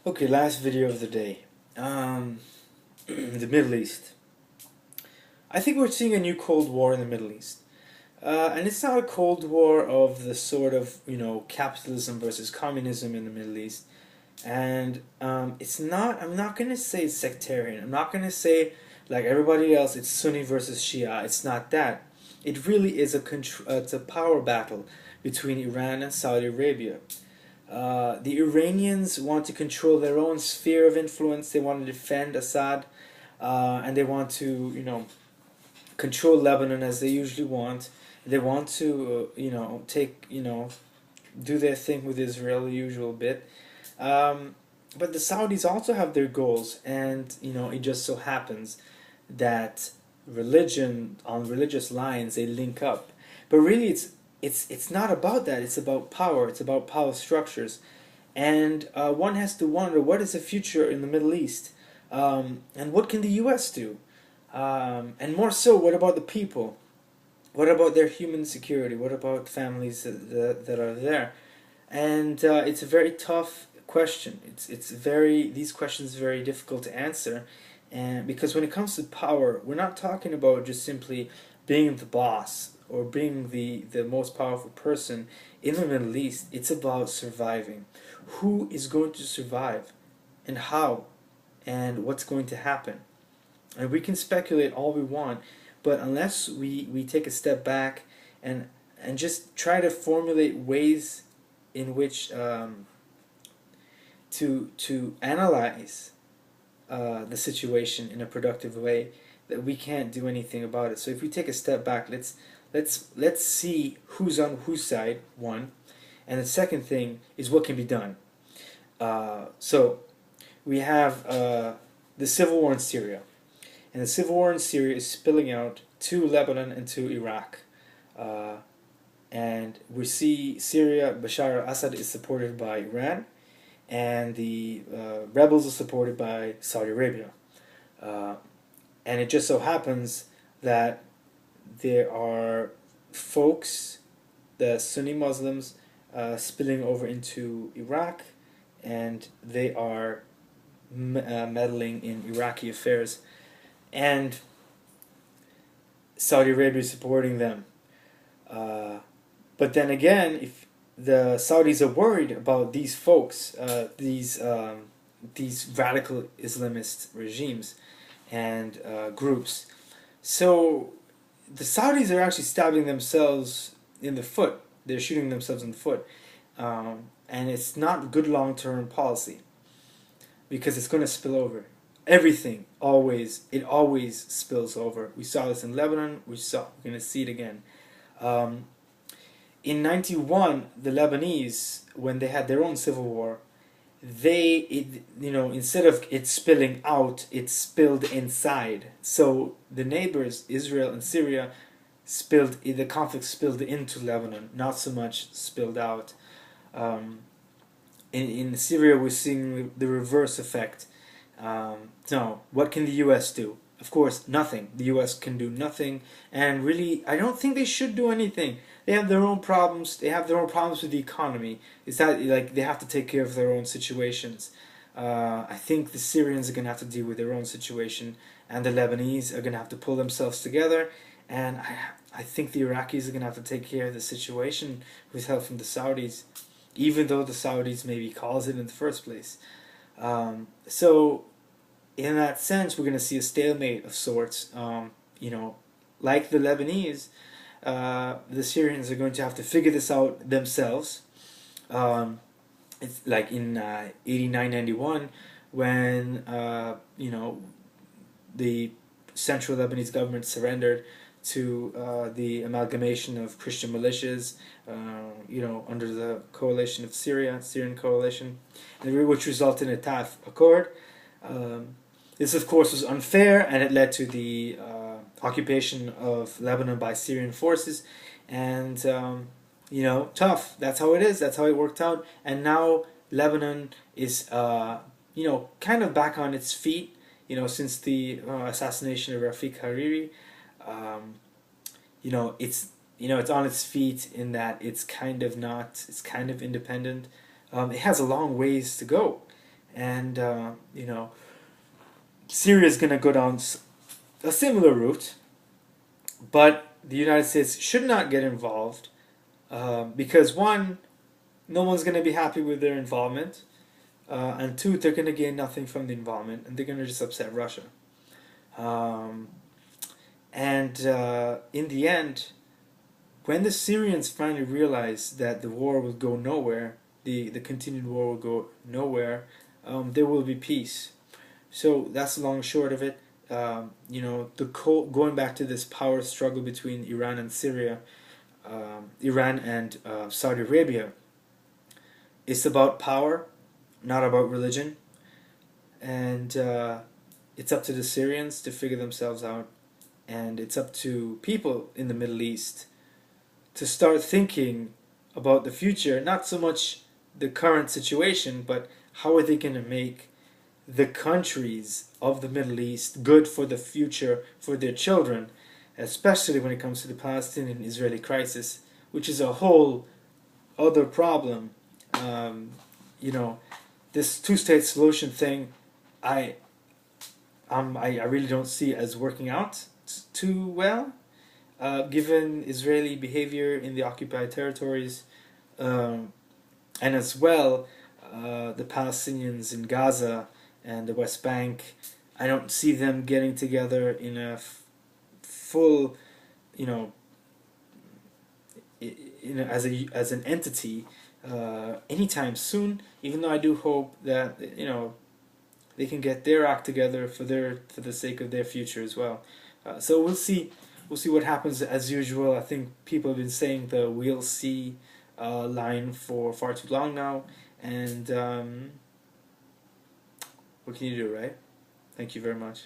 Okay, last video of the day. The Middle East. I think we're seeing a new Cold War in the Middle East. And it's not a Cold War of the sort of, capitalism versus communism in the Middle East. And it's not, I'm not going to say it's sectarian. I'm not going to say, like everybody else, it's Sunni versus Shia. It's not that. It really is it's a power battle between Iran and Saudi Arabia. The Iranians want to control their own sphere of influence. They want to defend Assad, and they want to, control Lebanon as they usually want. They want to, do their thing with Israel, the usual bit. But the Saudis also have their goals, and it just so happens that on religious lines, they link up. But really, it's not about that. It's about power. It's about power structures, and one has to wonder what is the future in the Middle East, and what can the U.S. do, and more so, what about the people? What about their human security? What about families that are there? And it's a very tough question. These questions are very difficult to answer, and because when it comes to power, we're not talking about just simply being the boss or being the most powerful person in the Middle East. It's about surviving. Who is going to survive, and how, and what's going to happen? And we can speculate all we want, but unless we take a step back and just try to formulate ways in which to analyze the situation in a productive way, that we can't do anything about it. So if we take a step back, let's see who's on whose side, one, and the second thing is what can be done. So we have the civil war in Syria, and the civil war in Syria is spilling out to Lebanon and to Iraq. And we see Syria, Bashar al-Assad is supported by Iran, and the rebels are supported by Saudi Arabia. And it just so happens that there are folks, the Sunni Muslims, spilling over into Iraq, and they are meddling in Iraqi affairs. And Saudi Arabia is supporting them. But then again, if the Saudis are worried about these folks, these radical Islamist regimes and groups, so the Saudis are actually stabbing themselves in the foot. They're shooting themselves in the foot, and it's not good long-term policy because it's going to spill over. Everything always spills over. We saw this in Lebanon. We're going to see it again. In '91, the Lebanese, when they had their own civil war, instead of it spilling out, it spilled inside. So the neighbors, Israel and Syria, the conflict spilled into Lebanon, not so much spilled out. In Syria, we're seeing the reverse effect. So, what can the U.S. do? Of course, nothing. The U.S. can do nothing, and really, I don't think they should do anything. They have their own problems. They have their own problems with the economy. It's that they have to take care of their own situations. I think the Syrians are going to have to deal with their own situation, and the Lebanese are going to have to pull themselves together, and I think the Iraqis are going to have to take care of the situation with help from the Saudis, even though the Saudis maybe caused it in the first place. So, in that sense, we're going to see a stalemate of sorts. Like the Lebanese, the Syrians are going to have to figure this out themselves. It's like in 89-91 when the central Lebanese government surrendered to the amalgamation of Christian militias, under the coalition of Syrian coalition, which resulted in a Taif Accord. This, of course, was unfair, and it led to the occupation of Lebanon by Syrian forces. And, tough. That's how it is. That's how it worked out. And now Lebanon is, kind of back on its feet, since the assassination of Rafiq Hariri. It's on its feet in that it's kind of independent. It has a long ways to go. and Syria is going to go down a similar route, but the United States should not get involved because one, no one's going to be happy with their involvement, and two, they're going to gain nothing from the involvement, and they're going to just upset Russia. Um, and in the end, when the Syrians finally realize that the war will go nowhere, the continued war will go nowhere, there will be peace. So that's the long and short of it. Going back to this power struggle between Iran and Syria, Iran and Saudi Arabia, it's about power, not about religion, and it's up to the Syrians to figure themselves out, and it's up to people in the Middle East to start thinking about the future, not so much the current situation, but how are they going to make the countries of the Middle East good for the future for their children, especially when it comes to the Palestinian-Israeli crisis, which is a whole other problem. Um, you know, this two-state solution thing, I really don't see as working out too well, given Israeli behavior in the occupied territories, um, and as well the Palestinians in Gaza and the West Bank. I don't see them getting together in a full, you know, as an entity anytime soon. Even though I do hope that they can get their act together for the sake of their future as well. So we'll see. We'll see what happens as usual. I think people have been saying the "we'll see" line for far too long now, and what can you do, right? Thank you very much.